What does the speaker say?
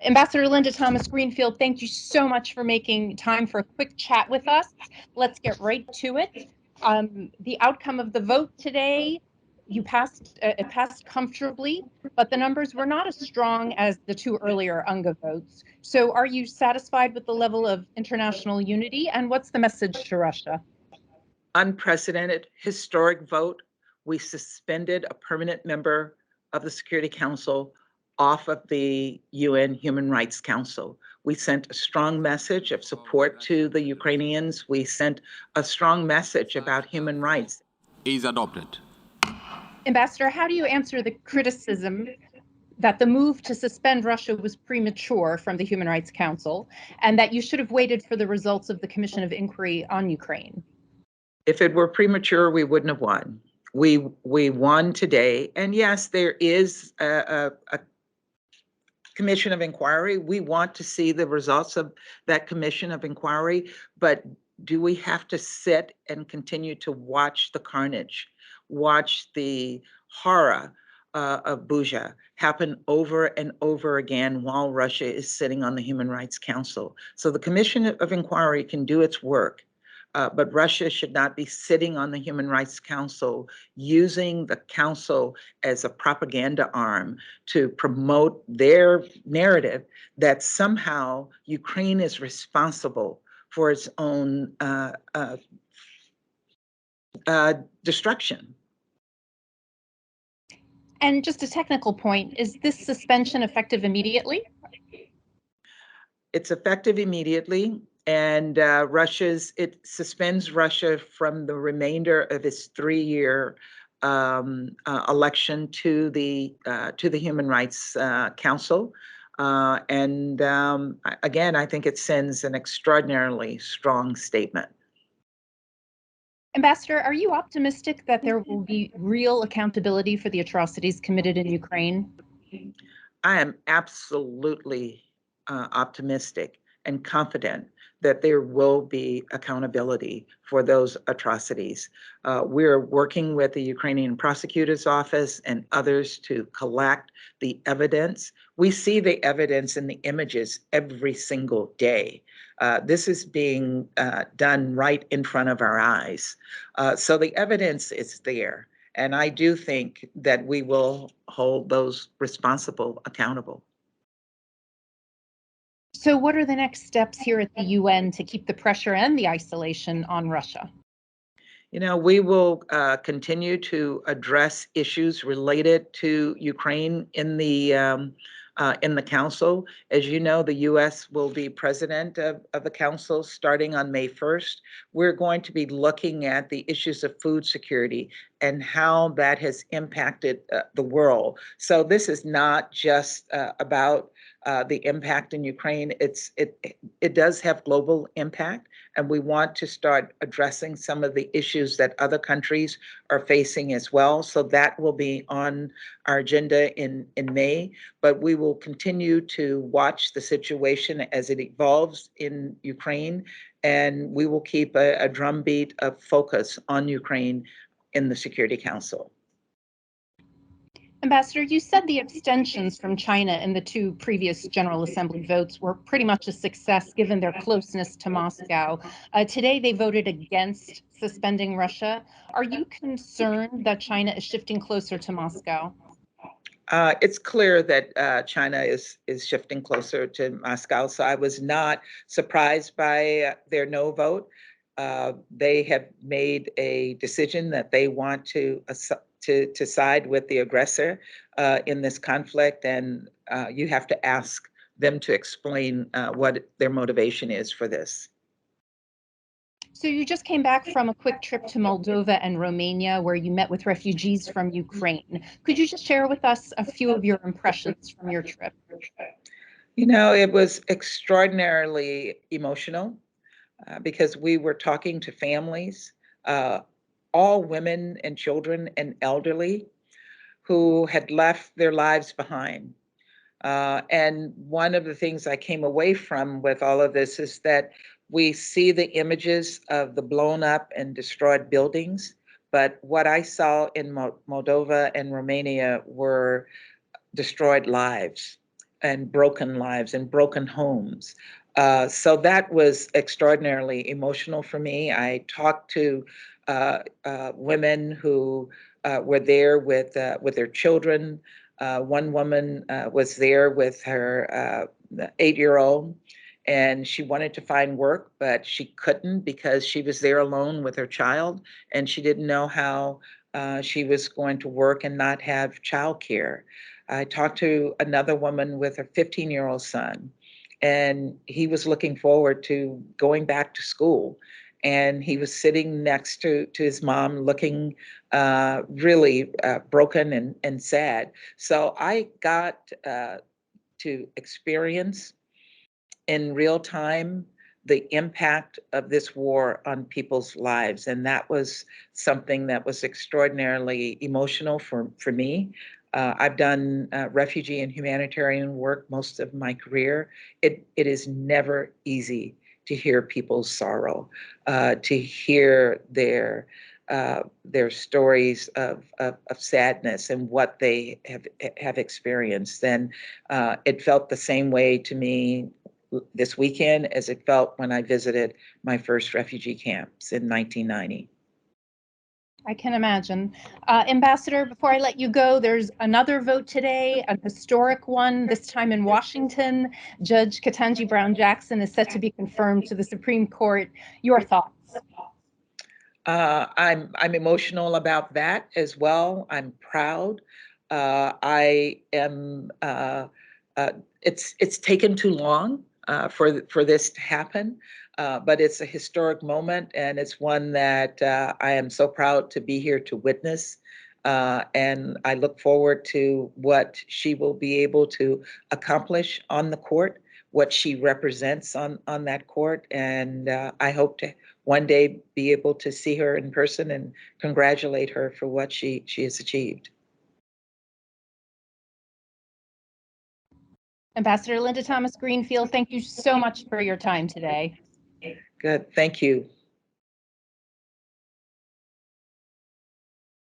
Ambassador Linda Thomas-Greenfield, thank you so much for making time for a quick chat with us. Let's get right to it. The outcome of the vote today, it passed comfortably, but the numbers were not as strong as the two earlier UNGA votes. So are you satisfied with the level of international unity, and what's the message to Russia? Unprecedented, historic vote. We suspended a permanent member of the Security Council off of the UN Human Rights Council. We sent a strong message of support to the Ukrainians. We sent a strong message about human rights. Is adopted. Ambassador, how do you answer the criticism that the move to suspend Russia was premature from the Human Rights Council, and that you should have waited for the results of the Commission of Inquiry on Ukraine? If it were premature, we wouldn't have won. We won today, and yes, there is a commission of inquiry. We want to see the results of that commission of inquiry, but do we have to sit and continue to watch the carnage, watch the horror of Bucha happen over and over again while Russia is sitting on the Human Rights Council? So the commission of inquiry can do its work, but Russia should not be sitting on the Human Rights Council, using the council as a propaganda arm to promote their narrative that somehow Ukraine is responsible for its own destruction. And just a technical point, is this suspension effective immediately? It's effective immediately. And it suspends Russia from the remainder of its 3-year election to the Human Rights Council. Again, I think it sends an extraordinarily strong statement. Ambassador, are you optimistic that there will be real accountability for the atrocities committed in Ukraine? I am absolutely optimistic and confident that there will be accountability for those atrocities. We're working with the Ukrainian prosecutor's office and others to collect the evidence. We see the evidence in the images every single day. This is being done right in front of our eyes. So the evidence is there. And I do think that we will hold those responsible accountable. So what are the next steps here at the UN to keep the pressure and the isolation on Russia? You know, we will continue to address issues related to Ukraine in the council. As you know, the U.S. will be president of the council starting on May 1st. We're going to be looking at the issues of food security and how that has impacted the world. So this is not just about the impact in Ukraine. It does have global impact, and we want to start addressing some of the issues that other countries are facing as well. So that will be on our agenda in May, but we will continue to watch the situation as it evolves in Ukraine, and we will keep a drumbeat of focus on Ukraine in the Security Council. Ambassador, you said the abstentions from China in the two previous General Assembly votes were pretty much a success given their closeness to Moscow. Today, they voted against suspending Russia. Are you concerned that China is shifting closer to Moscow? It's clear that China is shifting closer to Moscow, so I was not surprised by their no vote. They have made a decision that they want to side with the aggressor in this conflict, and you have to ask them to explain what their motivation is for this. So you just came back from a quick trip to Moldova and Romania where you met with refugees from Ukraine. Could you just share with us a few of your impressions from your trip? You know, it was extraordinarily emotional because we were talking to families, all women and children and elderly who had left their lives behind. And one of the things I came away from with all of this is that we see the images of the blown up and destroyed buildings, but what I saw in Moldova and Romania were destroyed lives. broken lives and broken homes. So that was extraordinarily emotional for me. I talked to women who were there with their children. One woman was there with her 8-year-old, and she wanted to find work, but she couldn't because she was there alone with her child, and she didn't know how she was going to work and not have childcare. I talked to another woman with her 15-year-old son, and he was looking forward to going back to school. And he was sitting next to his mom, looking really broken and sad. So I got to experience in real time the impact of this war on people's lives. And that was something that was extraordinarily emotional for me. I've done refugee and humanitarian work most of my career. It is never easy to hear people's sorrow, to hear their stories of sadness and what they have experienced. And it felt the same way to me this weekend as it felt when I visited my first refugee camps in 1990. I can imagine. Ambassador, before I let you go, there's another vote today, a historic one, this time in Washington. Judge Ketanji Brown Jackson is set to be confirmed to the Supreme Court. Your thoughts? I'm emotional about that as well. I'm proud. I am. It's taken too long for this to happen, but it's a historic moment, and it's one that I am so proud to be here to witness. And I look forward to what she will be able to accomplish on the court, what she represents on that court, and I hope to one day be able to see her in person and congratulate her for what she has achieved. Ambassador Linda Thomas-Greenfield, thank you so much for your time today. Good, thank you.